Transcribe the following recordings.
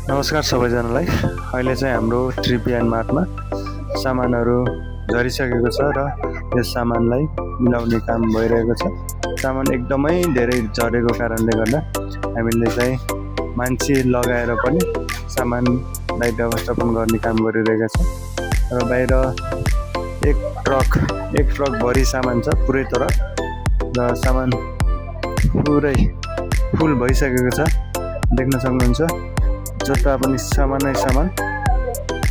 नमस्कार सबैजनालाई। अहिले चाहिँ हाम्रो ट्रिपियन मार्टमा सामानहरू झरिसकेको छ र यस सामानलाई मिलाउने काम भइरहेको छ। सामान एकदमै धेरै झरेको कारणले गर्दा हामीले चाहिँ मान्छे लगाएर पनि सामानलाई व्यवस्थापन गर्ने काम गरिरहेका छौँ। र बाहिर एक ट्रक भरि सामान छ, पुरै ट्रक, र सामान पुरै फुल भइसकेको छ। देख्न सक्नुहुन्छ जता पनि सामानै सामान।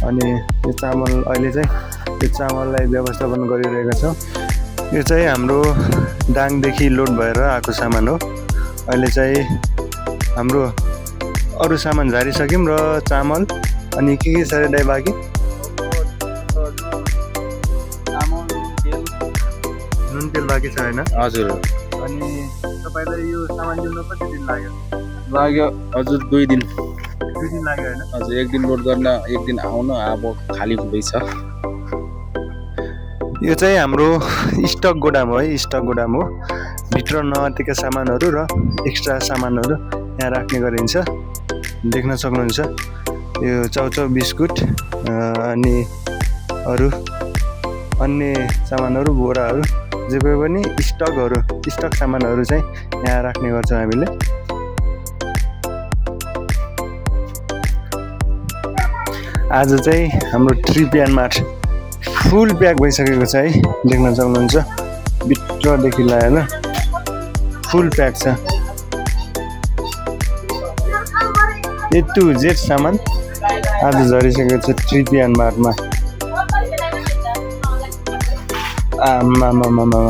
अनि यो चामल अहिले चाहिँ यो चामललाई व्यवस्थापन गरिरहेका छौँ। यो चाहिँ हाम्रो दाङदेखि लोड भएर आएको सामान हो। अहिले चाहिँ हाम्रो अरू सामान झारिसक्यौँ र चामल अनि के छ रे दाइ बाँकी? नुन तेल बाँकी छ होइन? हजुर अनि तपाईँलाई यो सामान ल्याउन कति दिन लाग्यो हजुर 2 दिन 2 दिन लाग्यो होइन? हजुर 1 दिन लोड गर्न 1 दिन आउन अब खाली हुँदैछ। यो चाहिँ हाम्रो स्टक गोदाम हो है, स्टक गोदाम हो। भित्र नआतेका सामानहरू र एक्स्ट्रा सामानहरू यहाँ राख्ने गरिन्छ। देख्न सक्नुहुन्छ यो चाउचाउ बिस्कुट अनि अरू अन्य सामानहरू, बोराहरू, जे पनि स्टक सामानहरू चाहिँ यहाँ राख्ने गर्छौँ हामीले। आज चाहिँ हाम्रो ट्रिपियन मार्ट फुल प्याक भइसकेको छ है। देख्न सक्नुहुन्छ भित्रदेखि लगाएर फुल प्याक छ। ए टु जेड सामान आज झरिसकेको छ ट्रिपियन मार्टमा। आमामामामा